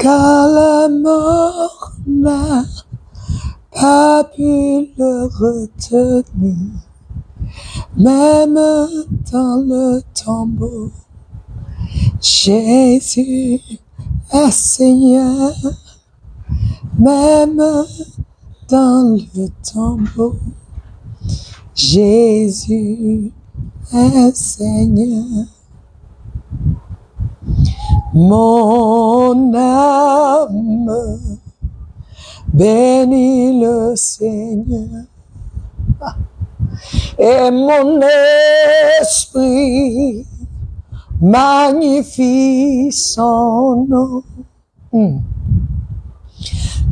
car la mort n'a pas pu le retenir, même dans le tombeau. Jésus est Seigneur, même dans le tombeau. Jésus est Seigneur. Mon âme bénit le Seigneur et mon esprit magnifie son nom.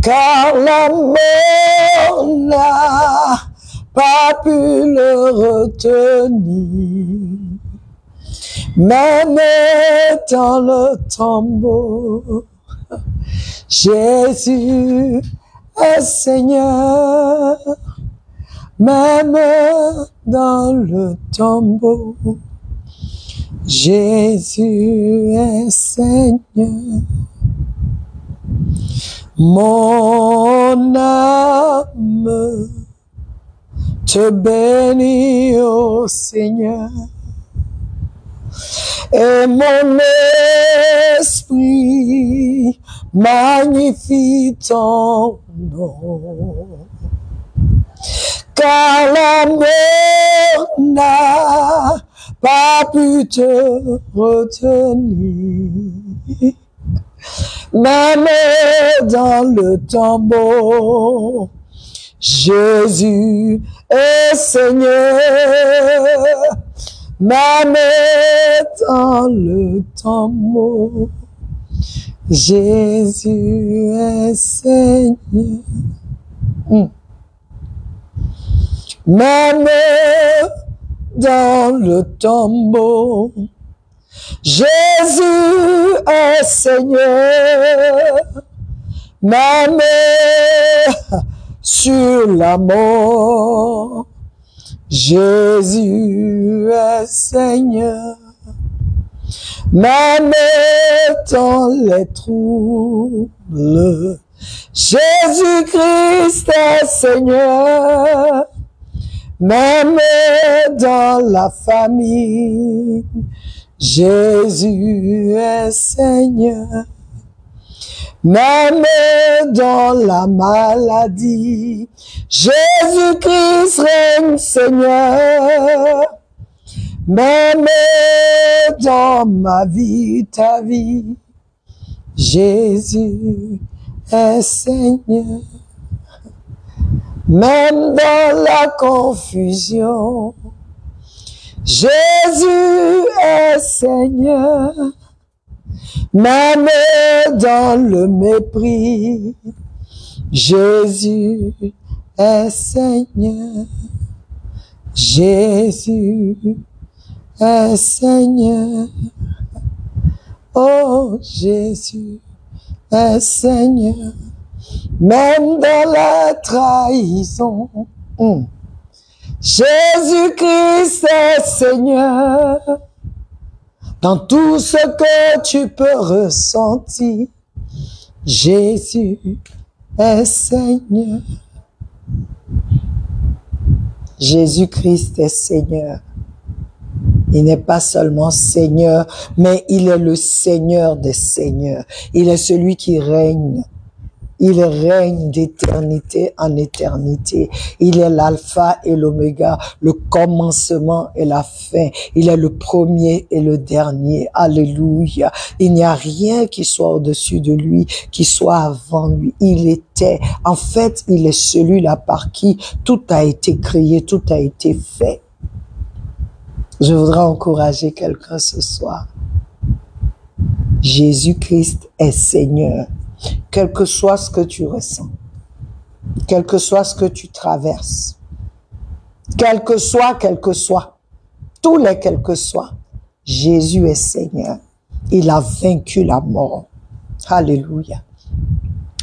Car la mort n'a pas pu le retenir, même dans le tombeau. Jésus est Seigneur, même dans le tombeau. Jésus est Seigneur. Mon âme te bénit, ô Seigneur, et mon esprit magnifie ton nom. Car la mort n'a pas pu te retenir, même dans le tombeau. Jésus est Seigneur, même dans le tombeau. Jésus est Seigneur. Même dans le tombeau, Jésus est Seigneur. Même sur la mort, Jésus est Seigneur. Même dans les troubles, Jésus-Christ est Seigneur. Même dans la famille, Jésus est Seigneur. Même dans la maladie, Jésus-Christ règne Seigneur. Même dans ma vie, ta vie, Jésus est Seigneur. Même dans la confusion, Jésus est Seigneur. Même dans le mépris, Jésus est Seigneur. Jésus est Seigneur. Oh, Jésus est Seigneur. Même dans la trahison, Jésus-Christ est Seigneur. Dans tout ce que tu peux ressentir, Jésus est Seigneur. Jésus-Christ est Seigneur. Il n'est pas seulement Seigneur, mais il est le Seigneur des Seigneurs. Il est celui qui règne. Il règne d'éternité en éternité. Il est l'alpha et l'oméga, le commencement et la fin. Il est le premier et le dernier. Alléluia. Il n'y a rien qui soit au-dessus de lui, qui soit avant lui. Il était. En fait, il est celui-là par qui tout a été créé, tout a été fait. Je voudrais encourager quelqu'un ce soir. Jésus-Christ est Seigneur. Quel que soit ce que tu ressens, quel que soit ce que tu traverses, quel que soit, tous les quel que soit, Jésus est Seigneur. Il a vaincu la mort. Alléluia.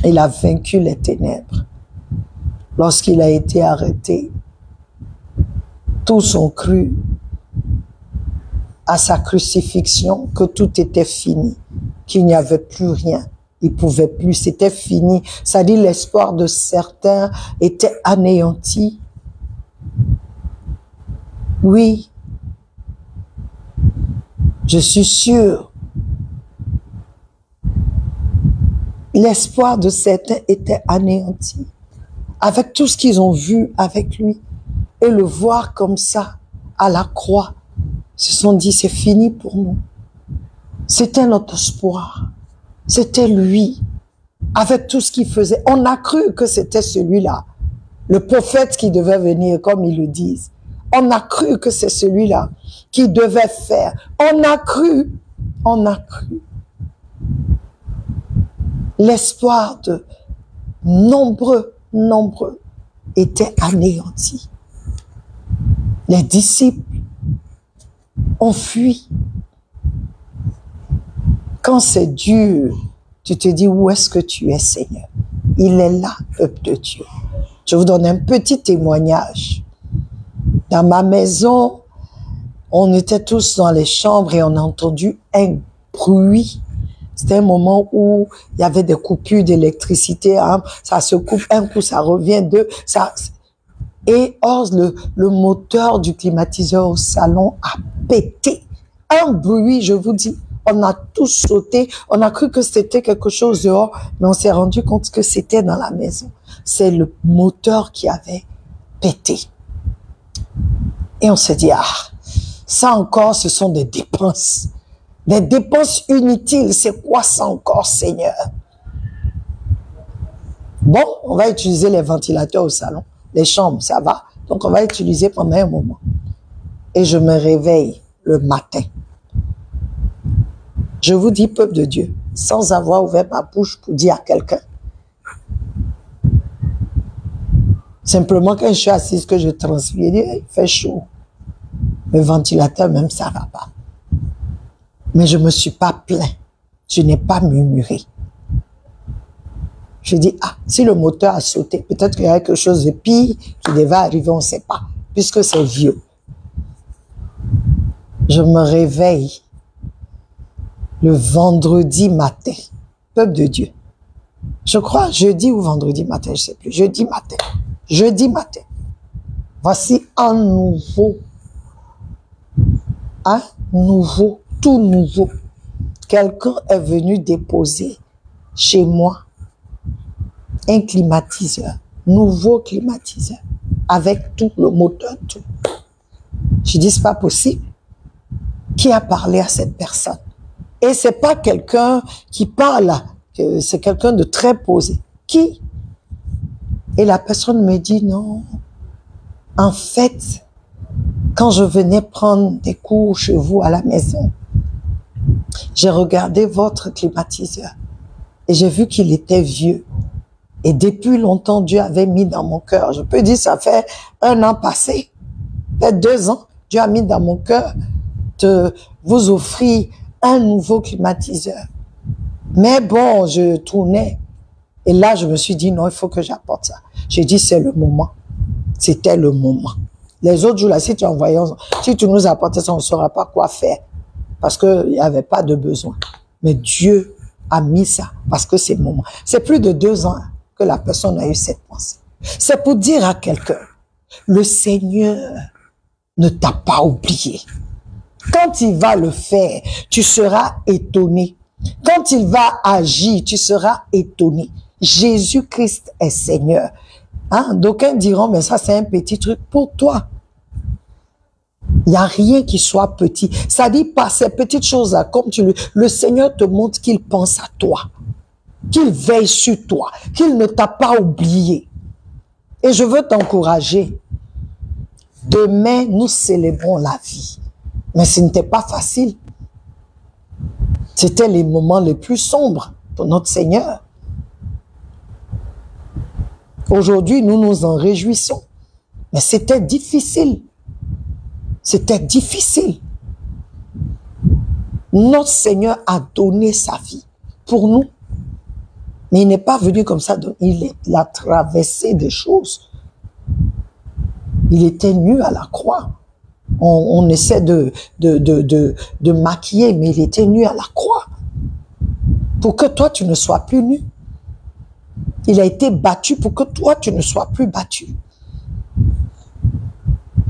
Il a vaincu les ténèbres. Lorsqu'il a été arrêté, tous ont cru à sa crucifixion que tout était fini, qu'il n'y avait plus rien. Ils pouvaient plus, c'était fini. Ça dit l'espoir de certains était anéanti. Oui, je suis sûre. L'espoir de certains était anéanti. Avec tout ce qu'ils ont vu avec lui. Et le voir comme ça, à la croix, se sont dit, c'est fini pour nous. C'était notre espoir. C'était lui. Avec tout ce qu'il faisait. On a cru que c'était celui-là. Le prophète qui devait venir, comme ils le disent. On a cru que c'est celui-là qui devait faire. On a cru. L'espoir de nombreux était anéanti. Les disciples ont fui. Quand c'est dur, tu te dis, où est-ce que tu es, Seigneur? Il est là, peuple de Dieu. Je vous donne un petit témoignage. Dans ma maison, on était tous dans les chambres et on a entendu un bruit. C'était un moment où il y avait des coupures d'électricité. Hein. Ça se coupe, un coup ça revient, deux. Et or, le moteur du climatiseur au salon a pété. Un bruit, je vous dis. On a tous sauté. On a cru que c'était quelque chose dehors, mais on s'est rendu compte que c'était dans la maison. C'est le moteur qui avait pété. Et on s'est dit, ah, ça encore, ce sont des dépenses. Des dépenses inutiles. C'est quoi ça encore, Seigneur? Bon, on va utiliser les ventilateurs au salon. Les chambres, ça va. Donc, on va utiliser pendant un moment. Et je me réveille le matin. Je vous dis, peuple de Dieu, sans avoir ouvert ma bouche pour dire à quelqu'un. Simplement, quand je suis assise, que je transpire, il fait chaud. Le ventilateur, même, ça va pas. Mais je me suis pas plaint. Je n'ai pas murmuré. Je dis, ah, si le moteur a sauté, peut-être qu'il y a quelque chose de pire qui devait arriver, on ne sait pas, puisque c'est vieux. Je me réveille le vendredi matin, peuple de Dieu. Je crois jeudi ou vendredi matin, je ne sais plus, jeudi matin. Voici un nouveau, tout nouveau. Quelqu'un est venu déposer chez moi un climatiseur, nouveau climatiseur, avec tout le moteur, tout. Je dis, c'est pas possible. Qui a parlé à cette personne? Et c'est pas quelqu'un qui parle, c'est quelqu'un de très posé. Qui? Et la personne me dit, non. En fait, quand je venais prendre des cours chez vous à la maison, j'ai regardé votre climatiseur et j'ai vu qu'il était vieux. Et depuis longtemps, Dieu avait mis dans mon cœur, je peux dire, ça fait 1 an passé, peut-être 2 ans, Dieu a mis dans mon cœur de vous offrir un nouveau climatiseur. Mais bon, je tournais. Et là, je me suis dit, non, il faut que j'apporte ça. J'ai dit, c'est le moment. C'était le moment. Les autres jours, là, si tu nous apportais ça, on ne saura pas quoi faire. Parce qu'il n'y avait pas de besoin. Mais Dieu a mis ça parce que c'est le moment. C'est plus de 2 ans que la personne a eu cette pensée. C'est pour dire à quelqu'un, le Seigneur ne t'a pas oublié. Quand il va le faire, tu seras étonné. Quand il va agir, tu seras étonné. Jésus-Christ est Seigneur. Hein? D'aucuns diront, mais ça c'est un petit truc pour toi. Il n'y a rien qui soit petit. Ça dit pas ces petites choses-là, comme le Seigneur te montre qu'il pense à toi, qu'il veille sur toi, qu'il ne t'a pas oublié. Et je veux t'encourager. Demain, nous célébrons la vie. Mais ce n'était pas facile. C'était les moments les plus sombres pour notre Seigneur. Aujourd'hui, nous nous en réjouissons. Mais c'était difficile. C'était difficile. Notre Seigneur a donné sa vie pour nous. Mais il n'est pas venu comme ça. Il a traversé des choses. Il était nu à la croix. On essaie de maquiller, mais il était nu à la croix. pour que toi, tu ne sois plus nu. Il a été battu pour que toi, tu ne sois plus battu.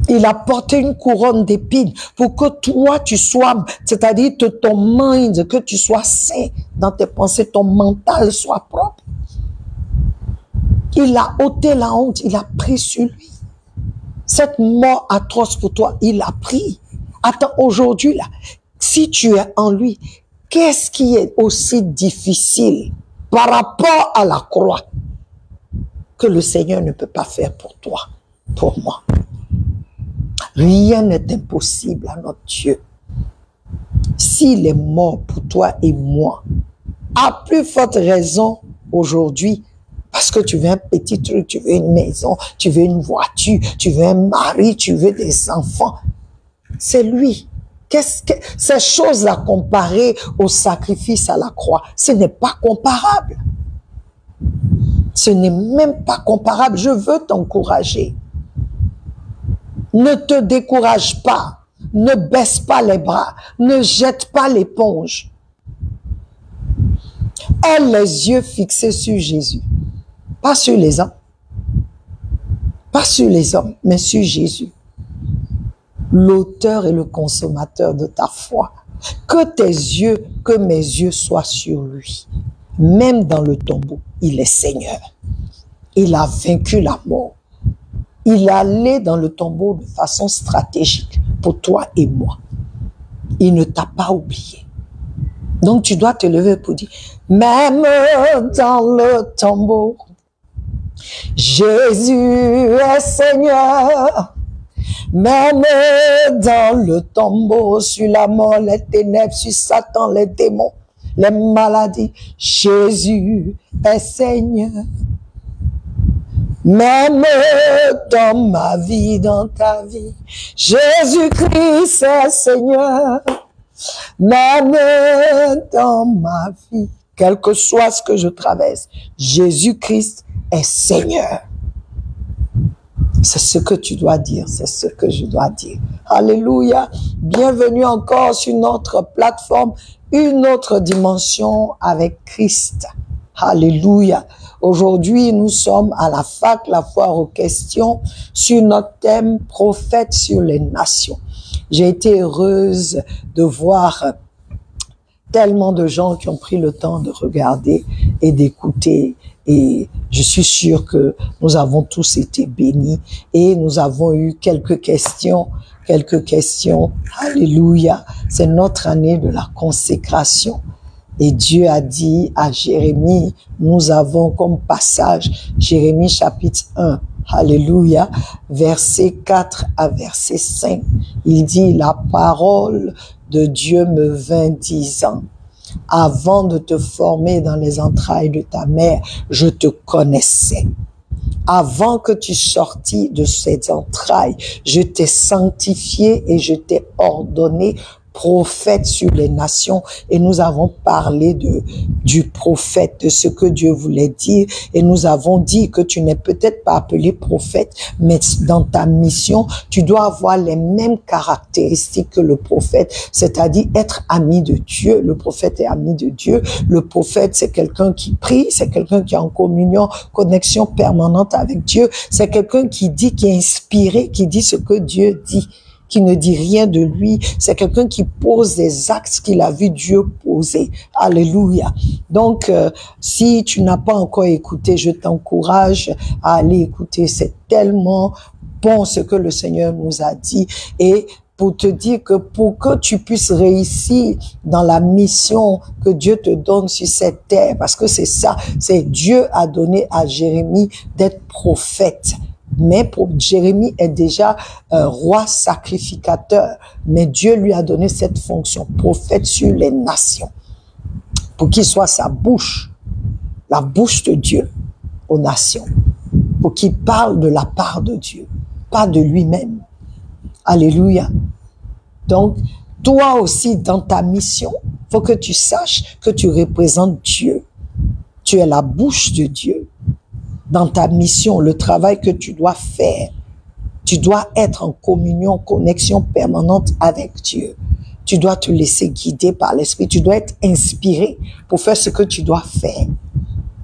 Il a porté une couronne d'épines pour que toi, tu sois, c'est-à-dire que ton mind, que tu sois sain dans tes pensées, ton mental soit propre. Il a ôté la honte, il a pris sur lui. Cette mort atroce pour toi, il a pris. Attends, aujourd'hui, là, si tu es en lui, qu'est-ce qui est aussi difficile par rapport à la croix que le Seigneur ne peut pas faire pour toi, pour moi? Rien n'est impossible à notre Dieu. S'il est mort pour toi et moi, à plus forte raison aujourd'hui, parce que tu veux un petit truc, tu veux une maison, tu veux une voiture, tu veux un mari, tu veux des enfants. C'est lui. Qu'est-ce que ces choses-là comparées au sacrifice à la croix, ce n'est pas comparable. Ce n'est même pas comparable. Je veux t'encourager. Ne te décourage pas. Ne baisse pas les bras. Ne jette pas l'éponge. Aie les yeux fixés sur Jésus. Pas sur les hommes. Pas sur les hommes, mais sur Jésus. L'auteur et le consommateur de ta foi. Que tes yeux, que mes yeux soient sur lui. Même dans le tombeau, il est Seigneur. Il a vaincu la mort. Il allait dans le tombeau de façon stratégique pour toi et moi. Il ne t'a pas oublié. Donc tu dois te lever pour dire, même dans le tombeau, Jésus est Seigneur. Même dans le tombeau, sur la mort, les ténèbres, sur Satan, les démons, les maladies, Jésus est Seigneur. Même dans ma vie, dans ta vie, Jésus-Christ est Seigneur. Même dans ma vie, quel que soit ce que je traverse, Jésus-Christ est Seigneur. C'est ce que tu dois dire, c'est ce que je dois dire. Alléluia. Bienvenue encore sur notre plateforme, une autre dimension avec Christ. Alléluia. Aujourd'hui, nous sommes à la fac, la foire aux questions, sur notre thème « Prophète sur les nations ». J'ai été heureuse de voir tellement de gens qui ont pris le temps de regarder et d'écouter. Et je suis sûre que nous avons tous été bénis et nous avons eu quelques questions. Alléluia. C'est notre année de la consécration. Et Dieu a dit à Jérémie, nous avons comme passage Jérémie chapitre 1, alléluia, verset 4 à verset 5. Il dit, la parole de Dieu me vint disant, avant de te former dans les entrailles de ta mère, je te connaissais. Avant que tu sortis de ces entrailles, je t'ai sanctifié et je t'ai ordonné prophète sur les nations, et nous avons parlé du prophète, de ce que Dieu voulait dire, et nous avons dit que tu n'es peut-être pas appelé prophète, mais dans ta mission, tu dois avoir les mêmes caractéristiques que le prophète, c'est-à-dire être ami de Dieu. Le prophète est ami de Dieu. Le prophète, c'est quelqu'un qui prie, c'est quelqu'un qui est en communion, connexion permanente avec Dieu, c'est quelqu'un qui dit, qui est inspiré, qui dit ce que Dieu dit, qui ne dit rien de lui. C'est quelqu'un qui pose des actes qu'il a vu Dieu poser. Alléluia. Donc, si tu n'as pas encore écouté, je t'encourage à aller écouter. C'est tellement bon ce que le Seigneur nous a dit. Et pour te dire que pour que tu puisses réussir dans la mission que Dieu te donne sur cette terre, parce que c'est ça, c'est Dieu a donné à Jérémie d'être prophète. Mais Jérémie est déjà roi sacrificateur. Mais Dieu lui a donné cette fonction, prophète sur les nations. Pour qu'il soit sa bouche, la bouche de Dieu aux nations. Pour qu'il parle de la part de Dieu, pas de lui-même. Alléluia. Donc, toi aussi, dans ta mission, faut que tu saches que tu représentes Dieu. Tu es la bouche de Dieu. Dans ta mission, le travail que tu dois faire, tu dois être en communion, connexion permanente avec Dieu. Tu dois te laisser guider par l'Esprit. Tu dois être inspiré pour faire ce que tu dois faire.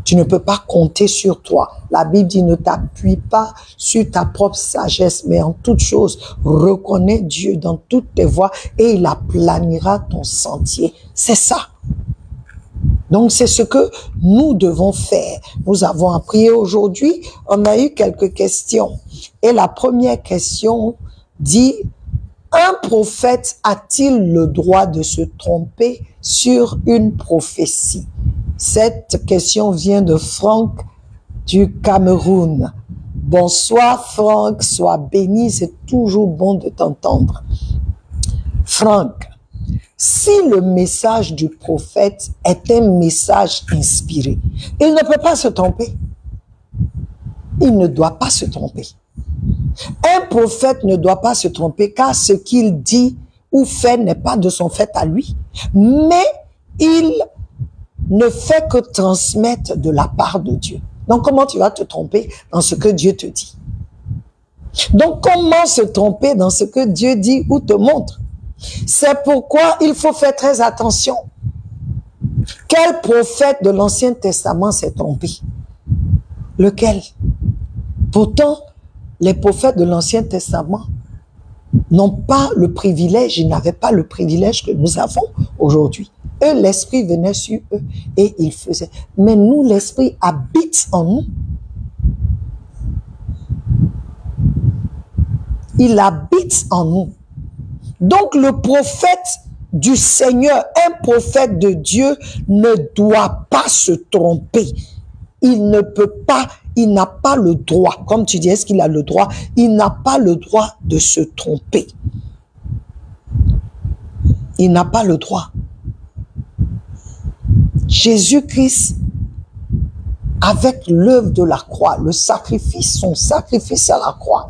Tu ne peux pas compter sur toi. La Bible dit ne t'appuie pas sur ta propre sagesse, mais en toute chose, reconnais Dieu dans toutes tes voies et il aplanira ton sentier. C'est ça. Donc, c'est ce que nous devons faire. Nous avons appris aujourd'hui, on a eu quelques questions. Et la première question dit, un prophète a-t-il le droit de se tromper sur une prophétie? Cette question vient de Franck du Cameroun. Bonsoir Franck, sois béni, c'est toujours bon de t'entendre. Franck, si le message du prophète est un message inspiré, il ne peut pas se tromper. Il ne doit pas se tromper. Un prophète ne doit pas se tromper car ce qu'il dit ou fait n'est pas de son fait à lui, mais il ne fait que transmettre de la part de Dieu. Donc comment tu vas te tromper dans ce que Dieu te dit? Donc comment se tromper dans ce que Dieu dit ou te montre? C'est pourquoi il faut faire très attention. Quel prophète de l'Ancien Testament s'est trompé? Lequel? Pourtant, les prophètes de l'Ancien Testament n'ont pas le privilège, ils n'avaient pas le privilège que nous avons aujourd'hui. Eux, l'Esprit venait sur eux et ils faisaient. Mais nous, l'Esprit habite en nous. Il habite en nous. Donc, le prophète du Seigneur, un prophète de Dieu, ne doit pas se tromper. Il ne peut pas, il n'a pas le droit. Comme tu dis, est-ce qu'il a le droit? Il n'a pas le droit de se tromper. Il n'a pas le droit. Jésus-Christ, avec l'œuvre de la croix, le sacrifice, son sacrifice à la croix,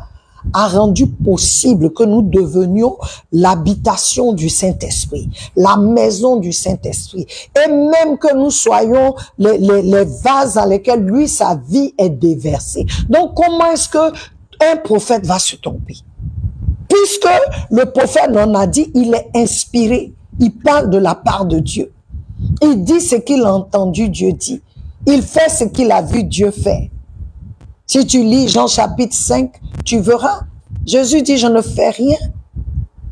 a rendu possible que nous devenions l'habitation du Saint-Esprit, la maison du Saint-Esprit, et même que nous soyons les vases dans lesquels lui, sa vie est déversée. Donc, comment est-ce que un prophète va se tromper? Puisque le prophète en a dit, il est inspiré, il parle de la part de Dieu. Il dit ce qu'il a entendu Dieu dire. Il fait ce qu'il a vu Dieu faire. Si tu lis Jean chapitre 5, tu verras. Jésus dit, je ne fais rien.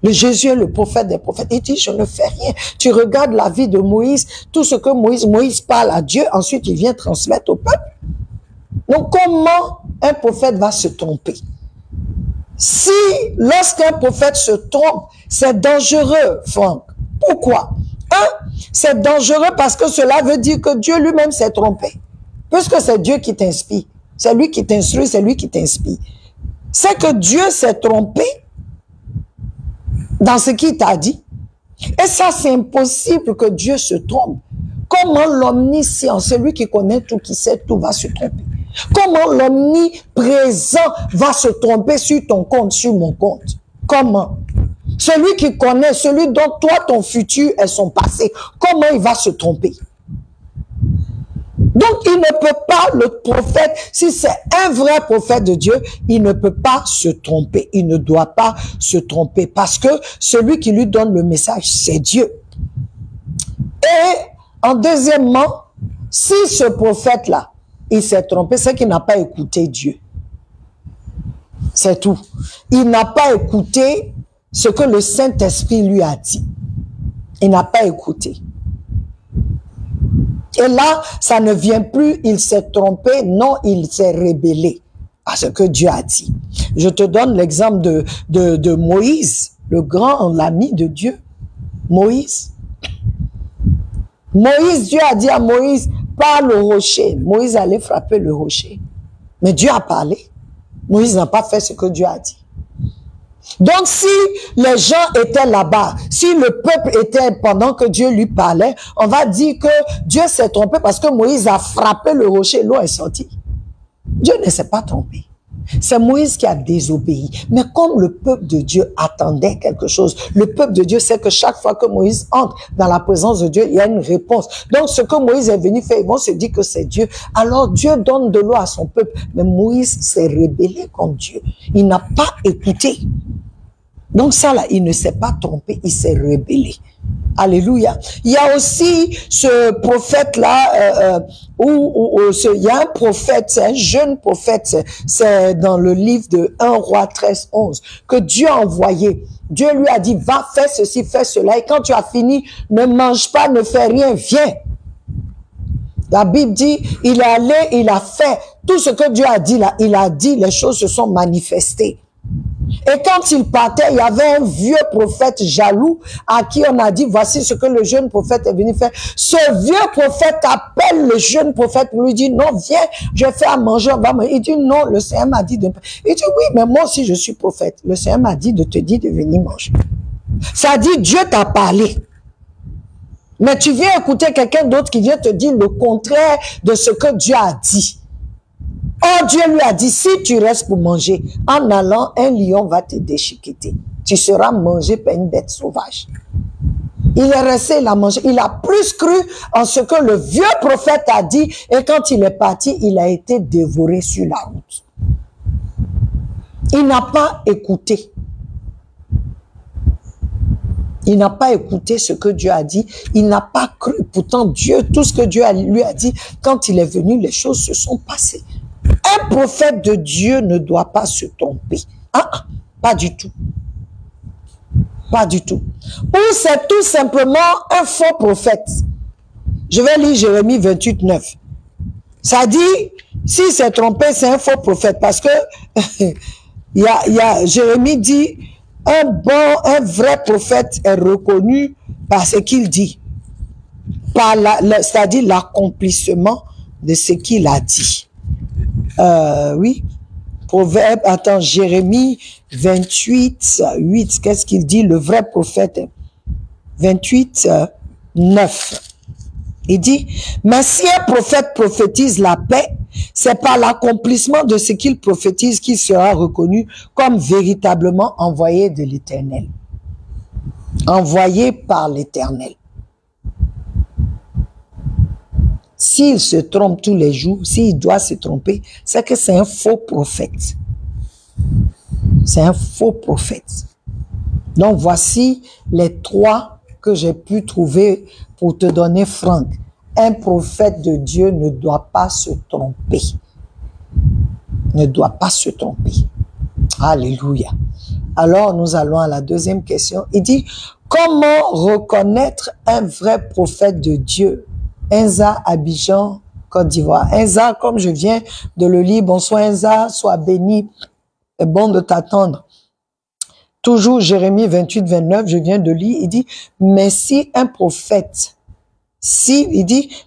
Jésus est le prophète des prophètes. Il dit, je ne fais rien. Tu regardes la vie de Moïse, tout ce que Moïse parle à Dieu, ensuite il vient transmettre au peuple. Donc comment un prophète va se tromper? Si, lorsqu'un prophète se trompe, c'est dangereux, Franck. Pourquoi? C'est dangereux parce que cela veut dire que Dieu lui-même s'est trompé. Puisque c'est Dieu qui t'inspire. C'est lui qui t'instruit, c'est lui qui t'inspire. C'est que Dieu s'est trompé dans ce qu'il t'a dit. Et ça, c'est impossible que Dieu se trompe. Comment l'omniscient, celui qui connaît tout, qui sait tout, va se tromper? Comment l'omniprésent va se tromper sur ton compte, sur mon compte? Comment? Celui qui connaît, celui dont toi, ton futur et son passé, comment il va se tromper? Donc, il ne peut pas, le prophète, si c'est un vrai prophète de Dieu, il ne peut pas se tromper. Il ne doit pas se tromper parce que celui qui lui donne le message, c'est Dieu. Et, en deuxièmement, si ce prophète-là, il s'est trompé, c'est qu'il n'a pas écouté Dieu. C'est tout. Il n'a pas écouté ce que le Saint-Esprit lui a dit. Il n'a pas écouté. Et là, ça ne vient plus, il s'est trompé, non, il s'est rébellé à ce que Dieu a dit. Je te donne l'exemple de Moïse, le grand, l'ami de Dieu. Moïse. Moïse, Dieu a dit à Moïse, parle au rocher. Moïse allait frapper le rocher. Mais Dieu a parlé. Moïse n'a pas fait ce que Dieu a dit. Donc, si les gens étaient là-bas, si le peuple était pendant que Dieu lui parlait, on va dire que Dieu s'est trompé parce que Moïse a frappé le rocher, l'eau est sortie. Dieu ne s'est pas trompé. C'est Moïse qui a désobéi. Mais comme le peuple de Dieu attendait quelque chose, le peuple de Dieu sait que chaque fois que Moïse entre dans la présence de Dieu, il y a une réponse. Donc, ce que Moïse est venu faire, ils vont se dire que c'est Dieu. Alors, Dieu donne de l'eau à son peuple. Mais Moïse s'est rébellé contre Dieu. Il n'a pas écouté. Donc ça là, il ne s'est pas trompé, il s'est rebellé. Alléluia. Il y a aussi ce prophète-là, il y a un prophète, c'est un jeune prophète, c'est dans le livre de 1 Roi 13, 11, que Dieu a envoyé. Dieu lui a dit, va, fais ceci, fais cela, et quand tu as fini, ne mange pas, ne fais rien, viens. La Bible dit, il est allé, il a fait. Tout ce que Dieu a dit là, il a dit, les choses se sont manifestées. Et quand il partait, il y avait un vieux prophète jaloux à qui on a dit, voici ce que le jeune prophète est venu faire. Ce vieux prophète appelle le jeune prophète pour lui dire, non, viens, je fais à manger, on va manger. Il dit, non, le Seigneur m'a dit de... Il dit, oui, mais moi aussi je suis prophète. Le Seigneur m'a dit de te dire de venir manger. Ça dit, Dieu t'a parlé. Mais tu viens écouter quelqu'un d'autre qui vient te dire le contraire de ce que Dieu a dit. Or, Dieu lui a dit, si tu restes pour manger, en allant, un lion va te déchiqueter. Tu seras mangé par une bête sauvage. Il est resté, il a mangé. Il a plus cru en ce que le vieux prophète a dit. Et quand il est parti, il a été dévoré sur la route. Il n'a pas écouté. Il n'a pas écouté ce que Dieu a dit. Il n'a pas cru. Pourtant, Dieu, tout ce que Dieu lui a dit, quand il est venu, les choses se sont passées. Un prophète de Dieu ne doit pas se tromper. Ah, pas du tout. Pas du tout. Ou c'est tout simplement un faux prophète. Je vais lire Jérémie 28, 9. Ça dit, s'il s'est trompé, c'est un faux prophète. Parce que Jérémie dit, un vrai prophète est reconnu par ce qu'il dit. C'est-à-dire l'accomplissement de ce qu'il a dit. Oui, Proverbe, attends, Jérémie 28, 8, qu'est-ce qu'il dit, le vrai prophète? 28, 9. Il dit, mais si un prophète prophétise la paix, c'est par l'accomplissement de ce qu'il prophétise qu'il sera reconnu comme véritablement envoyé de l'Éternel. Envoyé par l'Éternel. S'il se trompe tous les jours, s'il doit se tromper, c'est que c'est un faux prophète. C'est un faux prophète. Donc voici les trois que j'ai pu trouver pour te donner, Franck. Un prophète de Dieu ne doit pas se tromper. Ne doit pas se tromper. Alléluia. Alors nous allons à la deuxième question. Il dit, comment reconnaître un vrai prophète de Dieu? Enza, Abidjan, Côte d'Ivoire. Enza, comme je viens de le lire, bonsoir Enza, sois béni, c'est bon de t'attendre. Toujours Jérémie 28, 29, je viens de lire, il dit, mais si un prophète,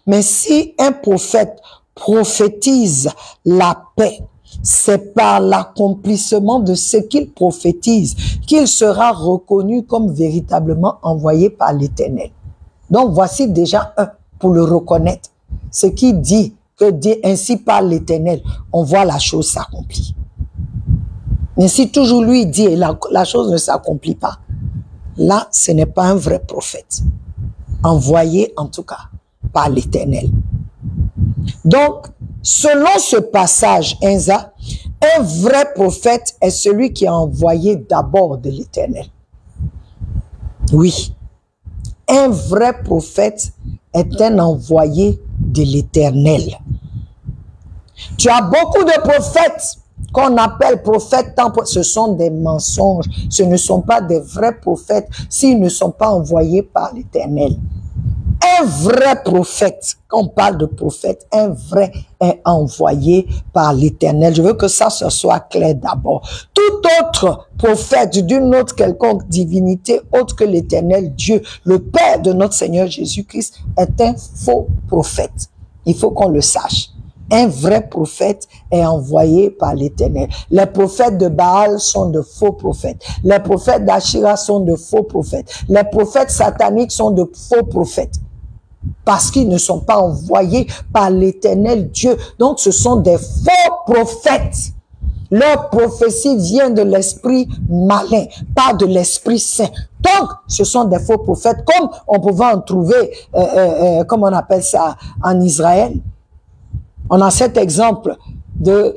mais si un prophète prophétise la paix, c'est par l'accomplissement de ce qu'il prophétise qu'il sera reconnu comme véritablement envoyé par l'Éternel. Donc voici déjà un. Pour le reconnaître, ce qui dit que Dieu ainsi par l'Éternel, on voit la chose s'accomplir. Mais si toujours lui dit et la chose ne s'accomplit pas, là, ce n'est pas un vrai prophète. Envoyé en tout cas par l'Éternel. Donc, selon ce passage, Enza, un vrai prophète est celui qui est envoyé d'abord de l'Éternel. Oui. Un vrai prophète est un envoyé de l'Éternel. Tu as beaucoup de prophètes qu'on appelle prophètes, ce sont des mensonges. Ce ne sont pas des vrais prophètes s'ils ne sont pas envoyés par l'Éternel. Un vrai prophète, quand on parle de prophète, un vrai est envoyé par l'Éternel. Je veux que ça soit clair d'abord. Tout autre prophète d'une autre quelconque divinité, autre que l'Éternel Dieu, le Père de notre Seigneur Jésus-Christ, est un faux prophète. Il faut qu'on le sache. Un vrai prophète est envoyé par l'Éternel. Les prophètes de Baal sont de faux prophètes. Les prophètes d'Achira sont de faux prophètes. Les prophètes sataniques sont de faux prophètes. Parce qu'ils ne sont pas envoyés par l'Éternel Dieu. Donc ce sont des faux prophètes. Leur prophétie vient de l'esprit malin, pas de l'esprit saint. Donc ce sont des faux prophètes, comme on pouvait en trouver, comme on appelle ça en Israël. On a cet exemple du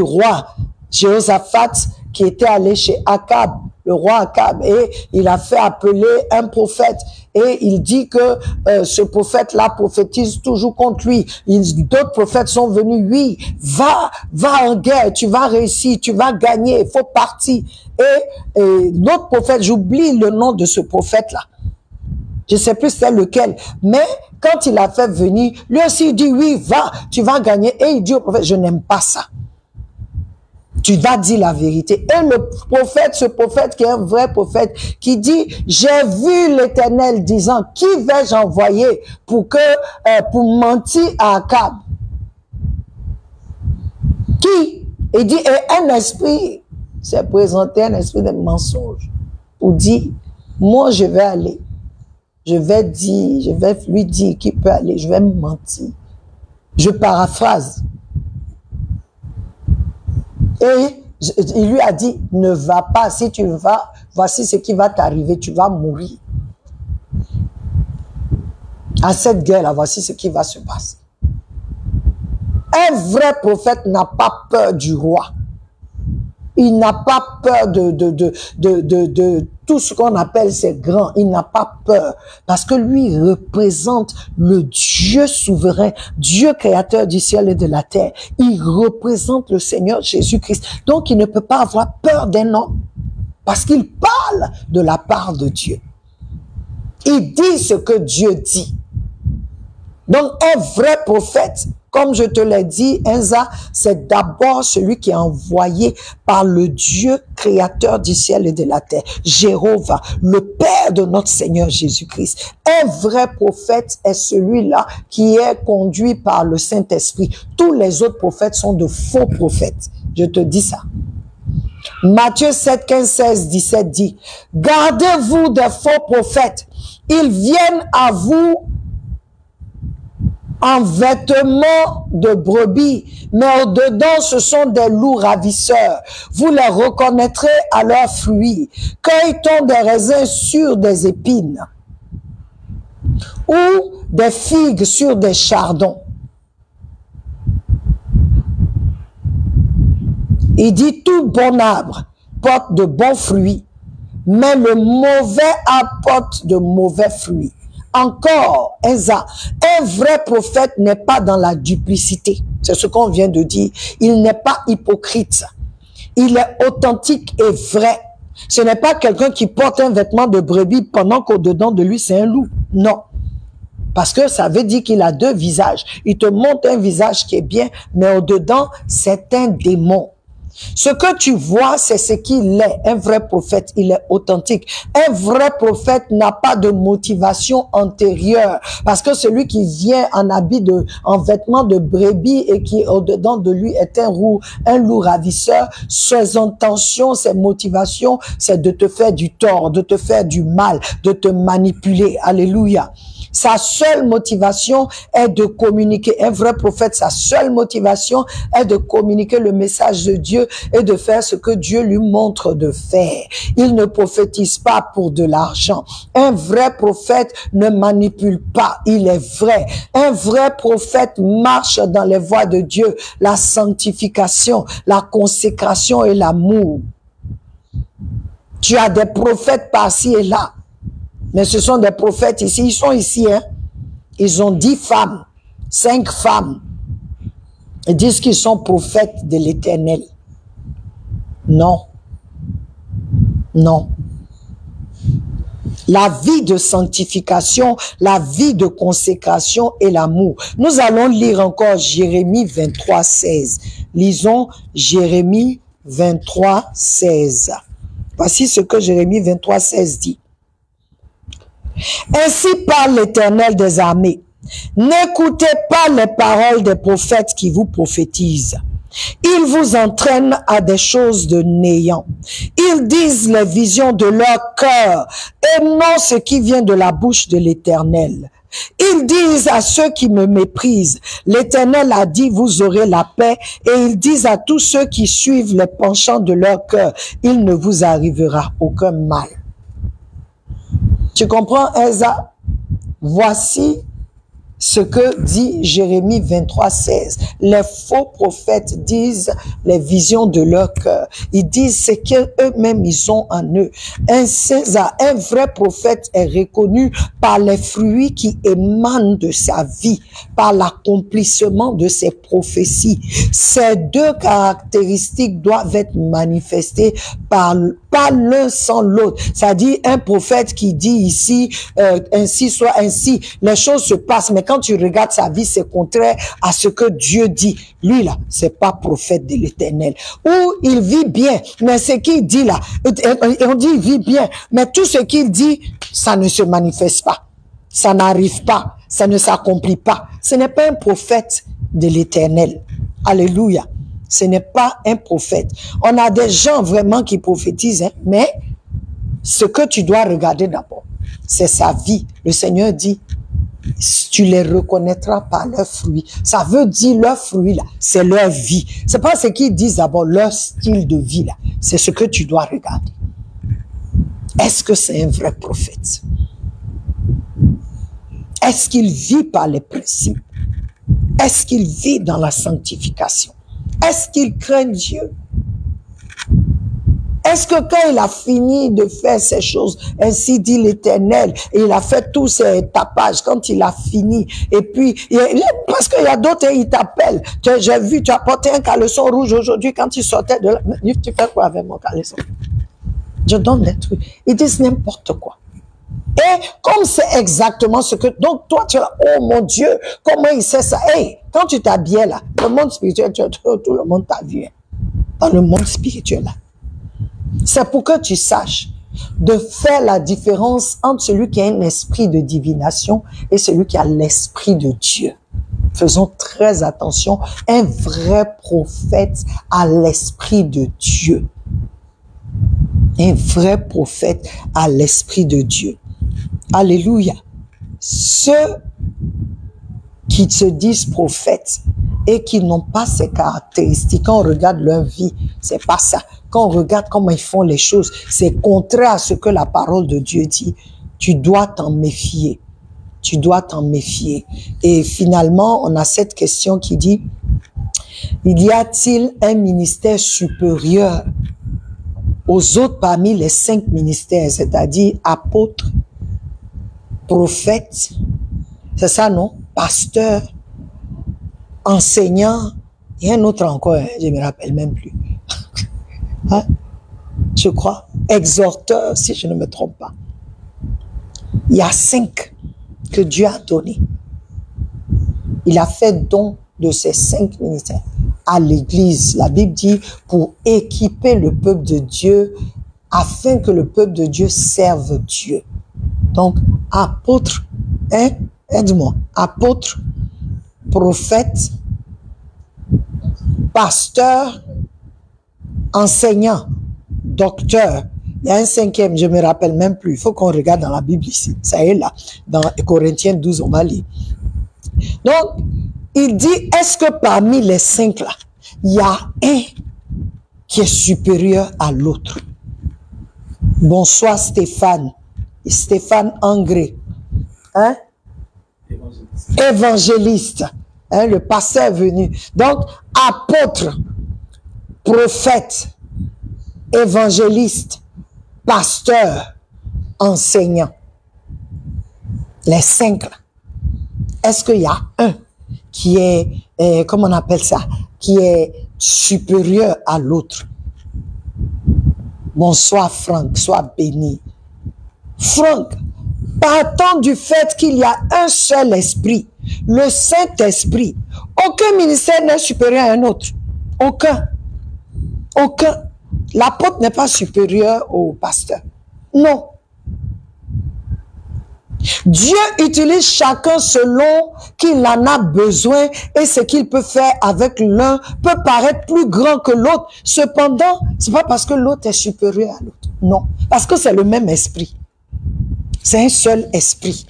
roi Jéhoshaphat qui était allé chez Akab, le roi Akab, et il a fait appeler un prophète. Et il dit que ce prophète-là prophétise toujours contre lui. D'autres prophètes sont venus, oui, va en guerre, tu vas réussir, tu vas gagner, il faut partir. Et l'autre prophète, j'oublie le nom de ce prophète-là. Je sais plus c'est lequel. Mais quand il a fait venir, lui aussi il dit, oui, va, tu vas gagner. Et il dit au prophète, je n'aime pas ça. Tu vas dire la vérité. Et le prophète, ce prophète qui est un vrai prophète, qui dit, j'ai vu l'Éternel disant, qui vais-je envoyer pour mentir à Akab? Qui? Il dit, et un esprit s'est présenté, un esprit de mensonge, pour dire, moi je vais aller. Je vais lui dire qu'il peut aller, je vais me mentir. Je paraphrase. Et il lui a dit, ne va pas, si tu vas, voici ce qui va t'arriver, tu vas mourir. À cette guerre-là, voici ce qui va se passer. Un vrai prophète n'a pas peur du roi. Il n'a pas peur de tout ce qu'on appelle ces grands. Il n'a pas peur. Parce que lui, il représente le Dieu souverain, Dieu créateur du ciel et de la terre. Il représente le Seigneur Jésus-Christ. Donc, il ne peut pas avoir peur d'un homme. Parce qu'il parle de la part de Dieu. Il dit ce que Dieu dit. Donc, un vrai prophète, comme je te l'ai dit, Enza, c'est d'abord celui qui est envoyé par le Dieu créateur du ciel et de la terre, Jéhovah, le Père de notre Seigneur Jésus-Christ. Un vrai prophète est celui-là qui est conduit par le Saint-Esprit. Tous les autres prophètes sont de faux prophètes. Je te dis ça. Matthieu 7, 15, 16, 17 dit, « Gardez-vous des faux prophètes. Ils viennent à vous en vêtements de brebis, mais au-dedans, ce sont des loups ravisseurs. Vous les reconnaîtrez à leurs fruits. Cueille-t-on des raisins sur des épines ou des figues sur des chardons? » Il dit, tout bon arbre porte de bons fruits, mais le mauvais arbre porte de mauvais fruits. Encore, Enza, un vrai prophète n'est pas dans la duplicité. C'est ce qu'on vient de dire. Il n'est pas hypocrite. Il est authentique et vrai. Ce n'est pas quelqu'un qui porte un vêtement de brebis pendant qu'au-dedans de lui, c'est un loup. Non. Parce que ça veut dire qu'il a deux visages. Il te montre un visage qui est bien, mais au-dedans, c'est un démon. Ce que tu vois, c'est ce qu'il est. Un vrai prophète, il est authentique. Un vrai prophète n'a pas de motivation antérieure. Parce que celui qui vient en vêtements de brebis et qui au-dedans de lui est un loup ravisseur, ses intentions, ses motivations, c'est de te faire du tort, de te faire du mal, de te manipuler. Alléluia. Sa seule motivation est de communiquer. Un vrai prophète, sa seule motivation est de communiquer le message de Dieu et de faire ce que Dieu lui montre de faire. Il ne prophétise pas pour de l'argent. Un vrai prophète ne manipule pas. Il est vrai. Un vrai prophète marche dans les voies de Dieu, la sanctification, la consécration et l'amour. Tu as des prophètes par-ci et là. Mais ce sont des prophètes ici. Ils sont ici, hein. Ils ont 10 femmes, 5 femmes. Ils disent qu'ils sont prophètes de l'Éternel. Non. Non. La vie de sanctification, la vie de consécration et l'amour. Nous allons lire encore Jérémie 23, 16. Lisons Jérémie 23, 16. Voici ce que Jérémie 23, 16 dit. Ainsi parle l'Éternel des armées. N'écoutez pas les paroles des prophètes qui vous prophétisent. Ils vous entraînent à des choses de néant. Ils disent les visions de leur cœur et non ce qui vient de la bouche de l'Éternel. Ils disent à ceux qui me méprisent, l'Éternel a dit, vous aurez la paix. Et ils disent à tous ceux qui suivent les penchants de leur cœur, il ne vous arrivera aucun mal. Tu comprends, Eza? Voici ce que dit Jérémie 23:16. Les faux prophètes disent les visions de leur cœur. Ils disent ce qu'eux-mêmes ils ont en eux. Un vrai prophète est reconnu par les fruits qui émanent de sa vie, par l'accomplissement de ses prophéties. Ces deux caractéristiques doivent être manifestées pas l'un sans l'autre. C'est-à-dire un prophète qui dit ici, ainsi soit ainsi, les choses se passent, mais quand tu regardes sa vie, c'est contraire à ce que Dieu dit. Lui là, c'est pas prophète de l'Éternel. Ou il vit bien, mais ce qu'il dit là, on dit il vit bien, mais tout ce qu'il dit, ça ne se manifeste pas. Ça n'arrive pas, ça ne s'accomplit pas. Ce n'est pas un prophète de l'Éternel. Alléluia. Ce n'est pas un prophète. On a des gens vraiment qui prophétisent, hein, mais ce que tu dois regarder d'abord, c'est sa vie. Le Seigneur dit, tu les reconnaîtras par leurs fruits. Ça veut dire leurs fruits là, c'est leur vie. C'est pas ce qu'ils disent d'abord, leur style de vie là. C'est ce que tu dois regarder. Est-ce que c'est un vrai prophète? Est-ce qu'il vit par les principes? Est-ce qu'il vit dans la sanctification? Est-ce qu'il craint Dieu? Est-ce que quand il a fini de faire ces choses, ainsi dit l'Éternel, et il a fait tous ses tapages, quand il a fini, et puis, parce qu'il y a d'autres, ils t'appellent. J'ai vu, tu as porté un caleçon rouge aujourd'hui quand tu sortais de là. Tu fais quoi avec mon caleçon? Je donne des trucs. Ils disent n'importe quoi. Et comme c'est exactement ce que... Donc toi, tu es là, oh mon Dieu, comment il sait ça? Hey, quand tu t'habillais là, le monde spirituel, tout le monde t'a vu. Dans le monde spirituel là. C'est pour que tu saches de faire la différence entre celui qui a un esprit de divination et celui qui a l'esprit de Dieu. Faisons très attention. Un vrai prophète a l'esprit de Dieu. Un vrai prophète a l'esprit de Dieu. Alléluia. Ceux qui se disent prophètes et qui n'ont pas ces caractéristiques, quand on regarde leur vie, c'est pas ça. Quand on regarde comment ils font les choses, c'est contraire à ce que la parole de Dieu dit. Tu dois t'en méfier. Tu dois t'en méfier. Et finalement, on a cette question qui dit, y a-t-il un ministère supérieur aux autres parmi les 5 ministères, c'est-à-dire apôtres, prophètes, c'est ça, non? Pasteur, enseignant, et un autre encore, hein, je ne me rappelle même plus. Hein? Je crois, exhorteur, si je ne me trompe pas. Il y a 5 que Dieu a donné. Il a fait don de ces 5 ministères à l'Église. La Bible dit pour équiper le peuple de Dieu afin que le peuple de Dieu serve Dieu. Donc, apôtre, hein? Aide-moi. Apôtre, prophète, pasteur, enseignant, docteur. Il y a un 5e, je ne me rappelle même plus. Il faut qu'on regarde dans la Bible ici. Ça est là. Dans Corinthiens 12, on va lire. Donc, il dit, est-ce que parmi les 5 là, il y a un qui est supérieur à l'autre? Bonsoir Stéphane. Stéphane Angré. Hein? Évangéliste. Hein, le pasteur est venu. Donc, apôtre, prophète, évangéliste, pasteur, enseignant. Les 5 là. Est-ce qu'il y a un qui est, comment on appelle ça, qui est supérieur à l'autre? Bonsoir Franck, sois béni. Franck, partant du fait qu'il y a un seul esprit, le Saint-Esprit, aucun ministère n'est supérieur à un autre. Aucun. Aucun. L'apôtre n'est pas supérieur au pasteur. Non. Dieu utilise chacun selon qu'il en a besoin et ce qu'il peut faire avec l'un peut paraître plus grand que l'autre. Cependant, c'est pas parce que l'autre est supérieur à l'autre. Non. Parce que c'est le même esprit. C'est un seul esprit.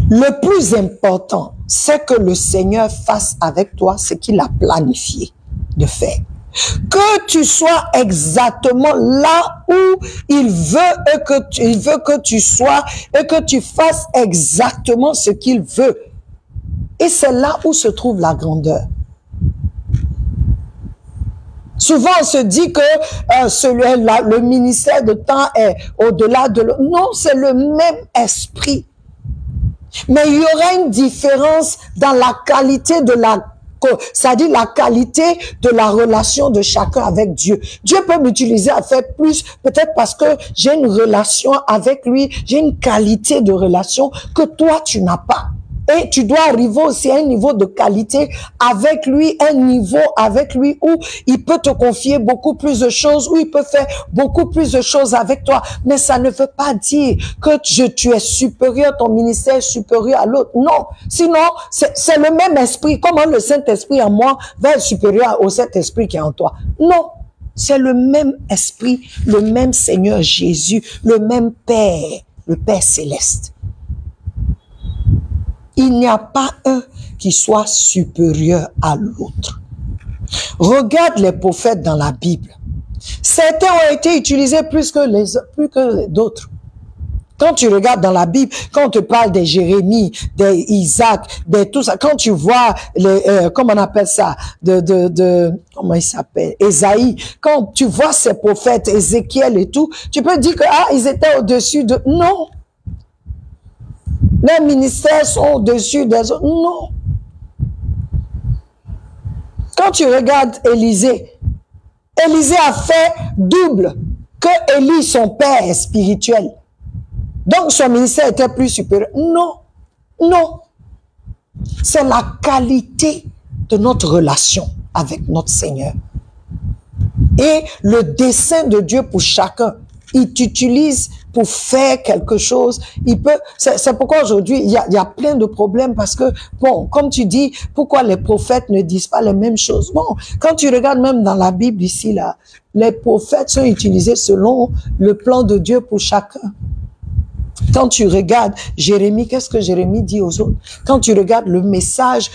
Le plus important, c'est que le Seigneur fasse avec toi ce qu'il a planifié de faire. Que tu sois exactement là où il veut que tu sois et que tu fasses exactement ce qu'il veut. Et c'est là où se trouve la grandeur. Souvent, on se dit que le ministère de temps est au-delà de l'autre. Non, c'est le même esprit. Mais il y aura une différence dans la qualité de c'est-à-dire la qualité de la relation de chacun avec Dieu. Dieu peut m'utiliser à faire plus, peut-être parce que j'ai une relation avec lui, j'ai une qualité de relation que toi, tu n'as pas. Et tu dois arriver aussi à un niveau de qualité avec lui, un niveau avec lui où il peut te confier beaucoup plus de choses, où il peut faire beaucoup plus de choses avec toi. Mais ça ne veut pas dire que tu es supérieur, ton ministère est supérieur à l'autre. Non, sinon c'est le même esprit. Comment le Saint-Esprit en moi va être supérieur au Saint-Esprit qui est en toi? Non, c'est le même esprit, le même Seigneur Jésus, le même Père, le Père céleste. Il n'y a pas un qui soit supérieur à l'autre. Regarde les prophètes dans la Bible. Certains ont été utilisés plus que d'autres. Quand tu regardes dans la Bible, quand on te parle des Jérémie, des Isaac, de tout ça, quand tu vois comment on appelle ça, comment il s'appelle, Ésaïe, quand tu vois ces prophètes, Ézéchiel et tout, tu peux dire que ils étaient au-dessus de... Non. Les ministères sont au-dessus des autres. Non. Quand tu regardes Élisée, Élisée a fait double que Élie, son père spirituel. Donc son ministère était plus supérieur. Non. Non. C'est la qualité de notre relation avec notre Seigneur. Et le dessein de Dieu pour chacun. Il t'utilise pour faire quelque chose. Il peut. C'est pourquoi aujourd'hui, il y a plein de problèmes parce que, bon, comme tu dis, pourquoi les prophètes ne disent pas les mêmes choses? Bon, quand tu regardes même dans la Bible ici, là, les prophètes sont utilisés selon le plan de Dieu pour chacun. Quand tu regardes Jérémie, qu'est-ce que Jérémie dit aux autres? Quand tu regardes le message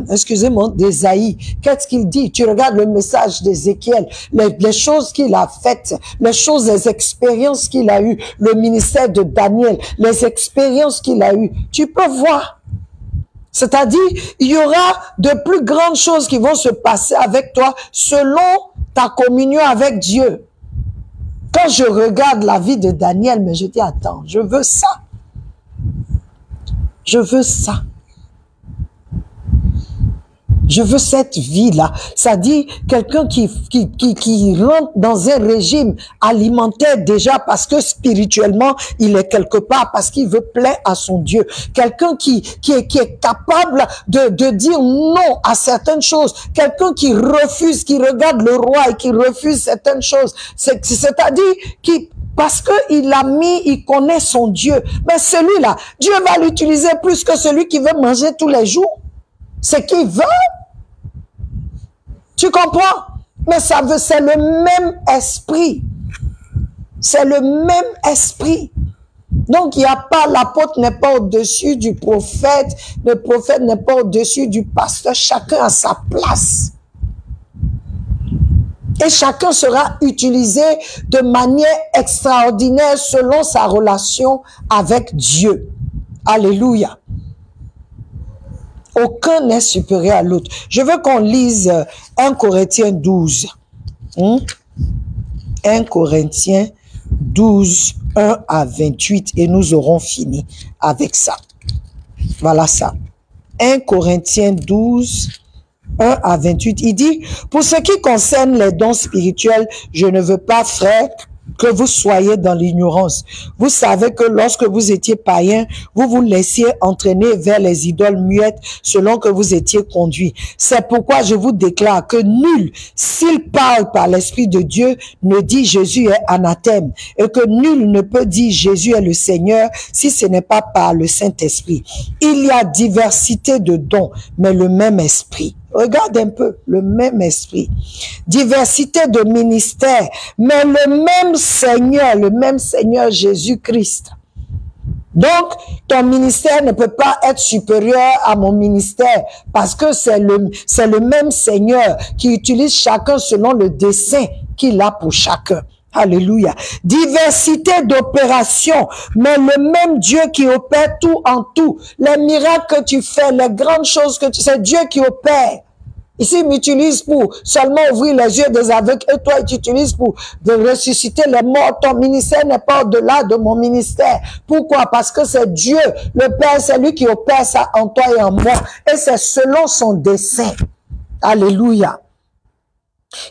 excusez-moi, d'Ésaïe, qu'est-ce qu'il dit? Tu regardes le message d'Ézéchiel, les choses qu'il a faites, les expériences qu'il a eues, le ministère de Daniel, les expériences qu'il a eues. Tu peux voir. C'est-à-dire, il y aura de plus grandes choses qui vont se passer avec toi selon ta communion avec Dieu. Quand je regarde la vie de Daniel, mais je dis, attends, je veux ça. Je veux ça. Je veux cette vie-là. Ça dit quelqu'un qui rentre dans un régime alimentaire déjà parce que spirituellement, il est quelque part, parce qu'il veut plaire à son Dieu. Quelqu'un qui est capable de dire non à certaines choses. Quelqu'un qui refuse, qui regarde le roi et qui refuse certaines choses. C'est-à-dire parce il connaît son Dieu. Mais celui-là, Dieu va l'utiliser plus que celui qui veut manger tous les jours. C'est qu'il veut. Tu comprends? Mais c'est le même esprit. C'est le même esprit. Donc, il n'y a pas, l'apôtre n'est pas au-dessus du prophète, le prophète n'est pas au-dessus du pasteur, chacun a sa place. Et chacun sera utilisé de manière extraordinaire selon sa relation avec Dieu. Alléluia. Aucun n'est supérieur à l'autre. Je veux qu'on lise 1 Corinthiens 12. 1 Corinthiens 12, 1 à 28 et nous aurons fini avec ça. Voilà ça. 1 Corinthiens 12, 1 à 28. Il dit, pour ce qui concerne les dons spirituels, je ne veux pas, frère, que vous soyez dans l'ignorance. Vous savez que lorsque vous étiez païens, vous vous laissiez entraîner vers les idoles muettes selon que vous étiez conduits. C'est pourquoi je vous déclare que nul, s'il parle par l'Esprit de Dieu, ne dit Jésus est anathème, et que nul ne peut dire Jésus est le Seigneur si ce n'est pas par le Saint-Esprit. Il y a diversité de dons, mais le même Esprit. Regarde un peu, le même esprit. Diversité de ministères, mais le même Seigneur Jésus-Christ. Donc, ton ministère ne peut pas être supérieur à mon ministère parce que c'est le même Seigneur qui utilise chacun selon le dessein qu'il a pour chacun. Alléluia. Diversité d'opérations, mais le même Dieu qui opère tout en tout. Les miracles que tu fais, les grandes choses que tu fais, c'est Dieu qui opère. Ici, il m'utilise pour seulement ouvrir les yeux des aveugles et toi, il t'utilise pour de ressusciter les morts. Ton ministère n'est pas au-delà de mon ministère. Pourquoi? Parce que c'est Dieu, le Père, c'est lui qui opère ça en toi et en moi. Et c'est selon son dessein. Alléluia.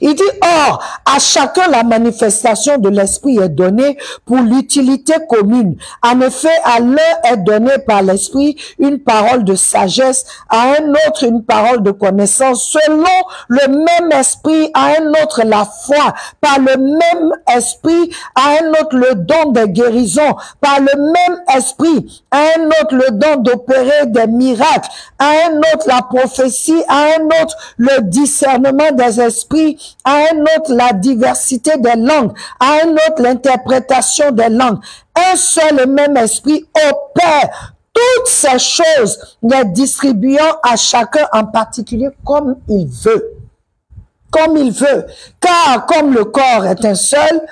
Il dit, or, à chacun la manifestation de l'Esprit est donnée pour l'utilité commune. En effet, à l'un est donnée par l'Esprit une parole de sagesse, à un autre une parole de connaissance, selon le même Esprit, à un autre la foi, par le même Esprit, à un autre le don de guérison, par le même Esprit, à un autre le don d'opérer des miracles, à un autre la prophétie, à un autre le discernement des esprits, à un autre la diversité des langues, à un autre l'interprétation des langues. Un seul et même esprit opère toutes ces choses, les distribuant à chacun en particulier comme il veut. Comme il veut. Car comme le corps est un seul,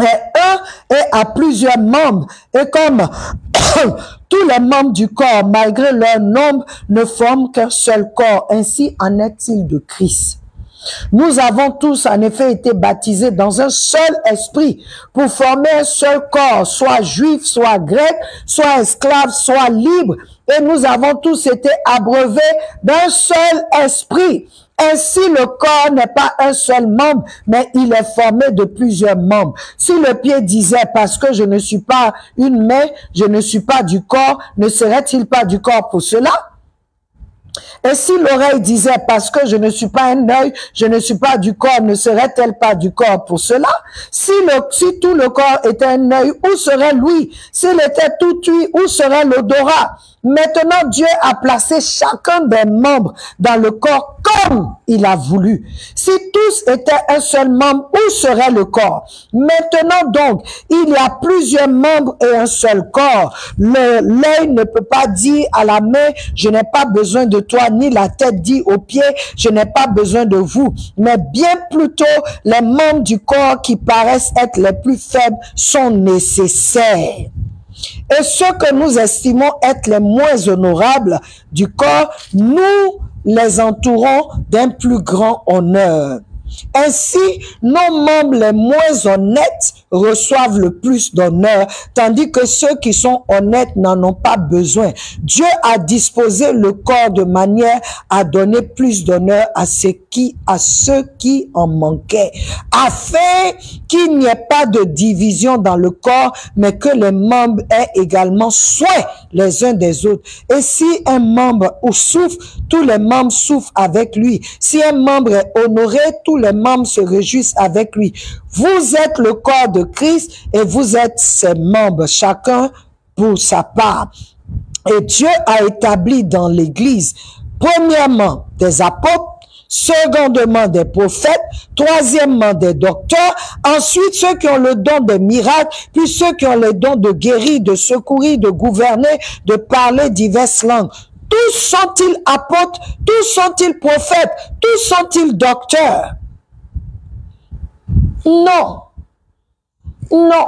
et un et à plusieurs membres, et comme tous les membres du corps, malgré leur nombre, ne forment qu'un seul corps, ainsi en est-il de Christ. Nous avons tous en effet été baptisés dans un seul esprit pour former un seul corps, soit juif, soit grec, soit esclave, soit libre. Et nous avons tous été abreuvés d'un seul esprit. Ainsi, le corps n'est pas un seul membre, mais il est formé de plusieurs membres. Si le pied disait, parce que je ne suis pas une main, je ne suis pas du corps, ne serait-il pas du corps pour cela? Et si l'oreille disait, parce que je ne suis pas un œil, je ne suis pas du corps, ne serait-elle pas du corps pour cela? Si tout le corps était un œil, où serait l'ouïe? S'il était tout ouïe, où serait l'odorat? Maintenant, Dieu a placé chacun des membres dans le corps comme il a voulu. Si tous étaient un seul membre, où serait le corps? Maintenant donc, il y a plusieurs membres et un seul corps. L'œil ne peut pas dire à la main, je n'ai pas besoin de toi, ni la tête dit aux pieds, je n'ai pas besoin de vous. Mais bien plutôt, les membres du corps qui paraissent être les plus faibles sont nécessaires. Et ceux que nous estimons être les moins honorables du corps, nous les entourons d'un plus grand honneur. Ainsi, nos membres les moins honnêtes reçoivent le plus d'honneur, tandis que ceux qui sont honnêtes n'en ont pas besoin. Dieu a disposé le corps de manière à donner plus d'honneur à ceux qui en manquaient, afin qu'il n'y ait pas de division dans le corps, mais que les membres aient également soin les uns des autres. Et si un membre souffre, tous les membres souffrent avec lui. Si un membre est honoré, tous les membres se réjouissent avec lui. Vous êtes le corps de Christ et vous êtes ses membres, chacun pour sa part. Et Dieu a établi dans l'Église, premièrement, des apôtres, secondement des prophètes, troisièmement des docteurs, ensuite ceux qui ont le don des miracles, puis ceux qui ont le don de guérir, de secourir, de gouverner, de parler diverses langues. Tous sont-ils apôtres, tous sont-ils prophètes, tous sont-ils docteurs? Non. Non.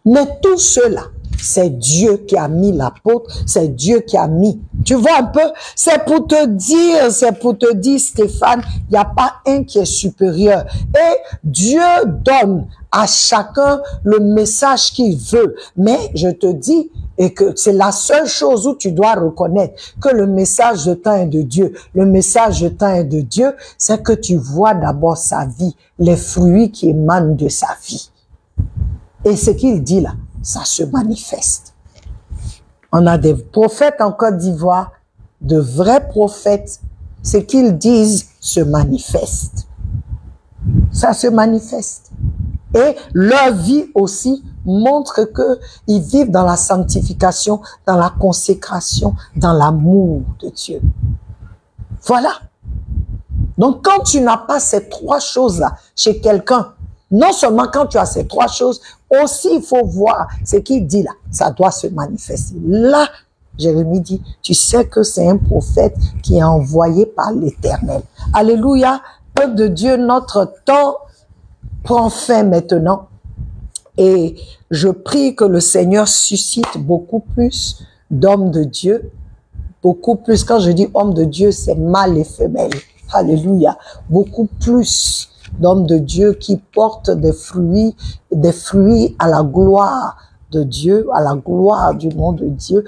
Mais tout cela, c'est Dieu qui a mis l'apôtre, c'est Dieu qui a mis. Tu vois un peu? C'est pour te dire, Stéphane, il n'y a pas un qui est supérieur. Et Dieu donne à chacun le message qu'il veut. Mais je te dis, et que c'est la seule chose où tu dois reconnaître que le message de temps est de Dieu. Le message de temps est de Dieu, c'est que tu vois d'abord sa vie, les fruits qui émanent de sa vie. Et ce qu'il dit là, ça se manifeste. On a des prophètes en Côte d'Ivoire, de vrais prophètes, ce qu'ils disent se manifeste. Ça se manifeste. Et leur vie aussi montre qu'ils vivent dans la sanctification, dans la consécration, dans l'amour de Dieu. Voilà. Donc quand tu n'as pas ces trois choses-là chez quelqu'un, Non seulement quand tu as ces trois choses, aussi il faut voir ce qu'il dit là. Ça doit se manifester. Là, Jérémie dit, tu sais que c'est un prophète qui est envoyé par l'Éternel. Alléluia. Peuple de Dieu, notre temps prend fin maintenant. Et je prie que le Seigneur suscite beaucoup plus d'hommes de Dieu. Beaucoup plus, quand je dis homme de Dieu, c'est mâle et femelle. Alléluia. Beaucoup plus d'hommes de Dieu qui portent des fruits à la gloire de Dieu, à la gloire du nom de Dieu,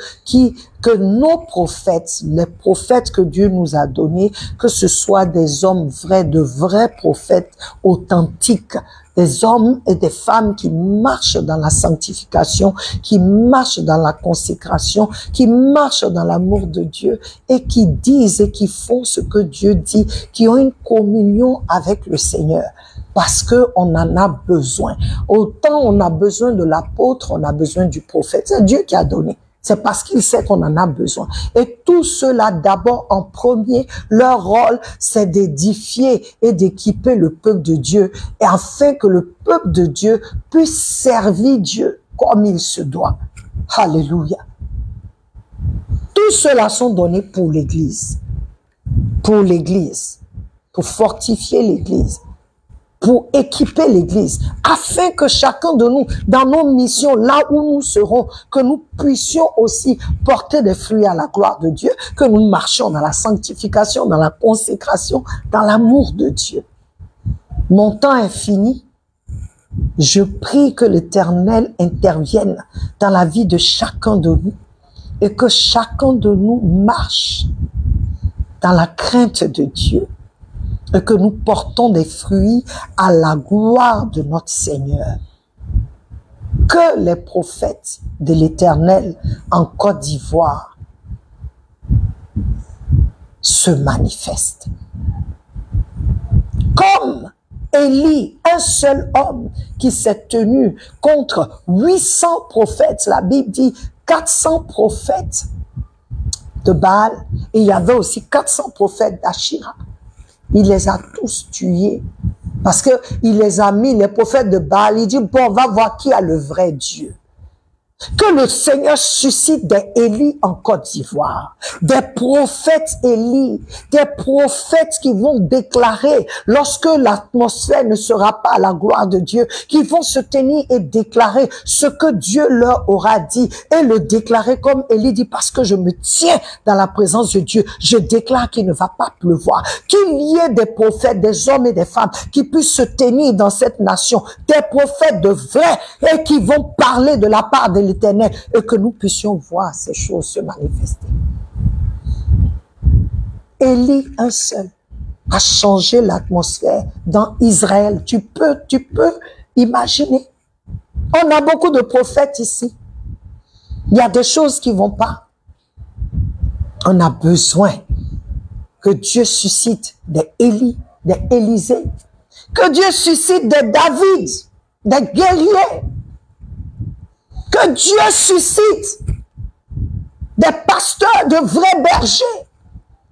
que nos prophètes, les prophètes que Dieu nous a donnés, que ce soit des hommes vrais, de vrais prophètes authentiques, des hommes et des femmes qui marchent dans la sanctification, qui marchent dans la consécration, qui marchent dans l'amour de Dieu et qui disent et qui font ce que Dieu dit, qui ont une communion avec le Seigneur. Parce que on en a besoin. Autant on a besoin de l'apôtre, on a besoin du prophète. C'est Dieu qui a donné. C'est parce qu'il sait qu'on en a besoin. Et tout cela, d'abord, en premier, leur rôle, c'est d'édifier et d'équiper le peuple de Dieu, et afin que le peuple de Dieu puisse servir Dieu comme il se doit. Alléluia. Tout cela sont donnés pour l'Église. Pour l'Église. Pour fortifier l'Église. Pour équiper l'Église, afin que chacun de nous, dans nos missions, là où nous serons, que nous puissions aussi porter des fruits à la gloire de Dieu, que nous marchions dans la sanctification, dans la consécration, dans l'amour de Dieu. Mon temps est fini. Je prie que l'Éternel intervienne dans la vie de chacun de nous et que chacun de nous marche dans la crainte de Dieu. Et que nous portons des fruits à la gloire de notre Seigneur. Que les prophètes de l'Éternel en Côte d'Ivoire se manifestent. Comme Élie, un seul homme qui s'est tenu contre 800 prophètes. La Bible dit 400 prophètes de Baal et il y avait aussi 400 prophètes d'Achira. Il les a tous tués parce que il les a mis, les prophètes de Baal. Il dit, bon, on va voir qui a le vrai Dieu. Que le Seigneur suscite des Élie en Côte d'Ivoire, des prophètes Élie, des prophètes qui vont déclarer lorsque l'atmosphère ne sera pas à la gloire de Dieu, qui vont se tenir et déclarer ce que Dieu leur aura dit et le déclarer comme Élie dit, parce que je me tiens dans la présence de Dieu, je déclare qu'il ne va pas pleuvoir. Qu'il y ait des prophètes, des hommes et des femmes qui puissent se tenir dans cette nation, des prophètes de vrais et qui vont parler de la part de l'Éternel et que nous puissions voir ces choses se manifester. Élie, un seul, a changé l'atmosphère dans Israël. Tu peux imaginer. On a beaucoup de prophètes ici. Il y a des choses qui vont pas. On a besoin que Dieu suscite des Élie, des Élisée, que Dieu suscite des David, des guerriers, que Dieu suscite des pasteurs, de vrais bergers,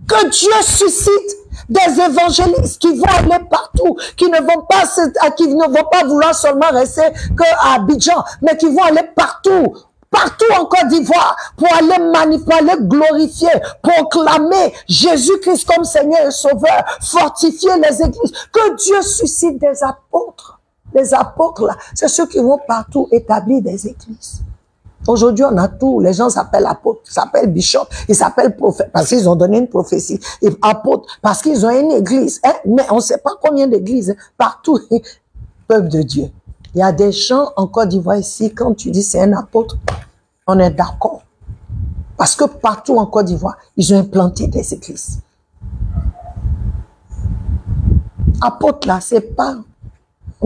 que Dieu suscite des évangélistes qui vont aller partout, qui ne vont pas vouloir seulement rester qu'à Abidjan, mais qui vont aller partout en Côte d'Ivoire, pour aller manipuler, glorifier, proclamer Jésus-Christ comme Seigneur et Sauveur, fortifier les églises, que Dieu suscite des apôtres. Les apôtres, là, c'est ceux qui vont partout établir des églises. Aujourd'hui, on a tout. Les gens s'appellent apôtres, ils s'appellent bishop, ils s'appellent prophètes, parce qu'ils ont donné une prophétie. Et apôtres, parce qu'ils ont une église. Hein? Mais on ne sait pas combien d'églises, partout, peuple de Dieu. Il y a des gens en Côte d'Ivoire ici, quand tu dis c'est un apôtre, on est d'accord. Parce que partout en Côte d'Ivoire, ils ont implanté des églises. Apôtres là, c'est pas...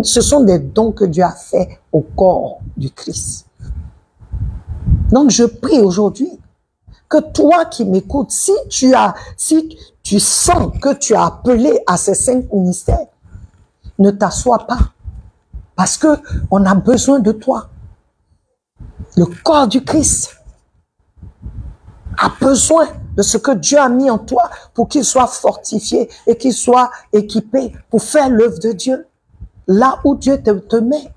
Ce sont des dons que Dieu a fait au corps du Christ. Donc je prie aujourd'hui que toi qui m'écoutes, si tu sens que tu as appelé à ces 5 ministères, ne t'assois pas. Parce que on a besoin de toi. Le corps du Christ a besoin de ce que Dieu a mis en toi pour qu'il soit fortifié et qu'il soit équipé pour faire l'œuvre de Dieu. là où Dieu te met.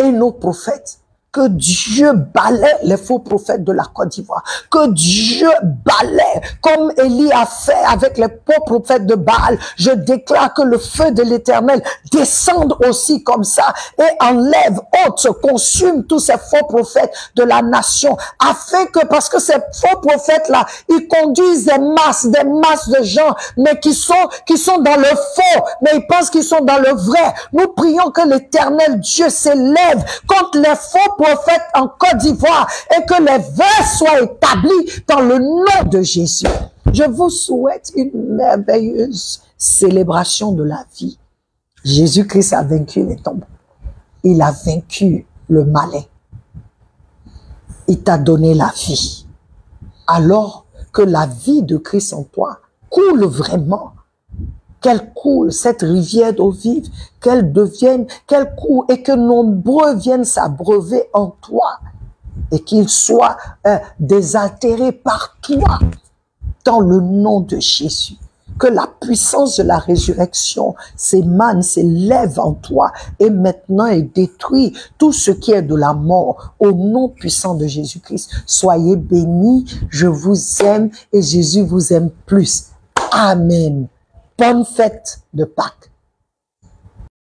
Et nos prophètes, que Dieu balaie les faux prophètes de la Côte d'Ivoire, que Dieu balaie, comme Élie a fait avec les faux prophètes de Baal. Je déclare que le feu de l'Éternel descende aussi comme ça et enlève, ôte, consume tous ces faux prophètes de la nation, afin que, parce que ces faux prophètes-là, ils conduisent des masses de gens, mais qui sont dans le faux, mais ils pensent qu'ils sont dans le vrai. Nous prions que l'Éternel Dieu s'élève contre les faux prophètes en Côte d'Ivoire et que les vrais soient établis dans le nom de Jésus. Je vous souhaite une merveilleuse célébration de la vie. Jésus-Christ a vaincu les tombes. Il a vaincu le malin. Il t'a donné la vie. Alors que la vie de Christ en toi coule vraiment, qu'elle coule, cette rivière d'eau vive, qu'elle coule et que nombreux viennent s'abreuver en toi et qu'ils soient désaltérés par toi dans le nom de Jésus. Que la puissance de la résurrection s'émane, s'élève en toi et maintenant et détruit tout ce qui est de la mort au nom puissant de Jésus-Christ. Soyez bénis, je vous aime et Jésus vous aime plus. Amen. Bonne fête de Pâques.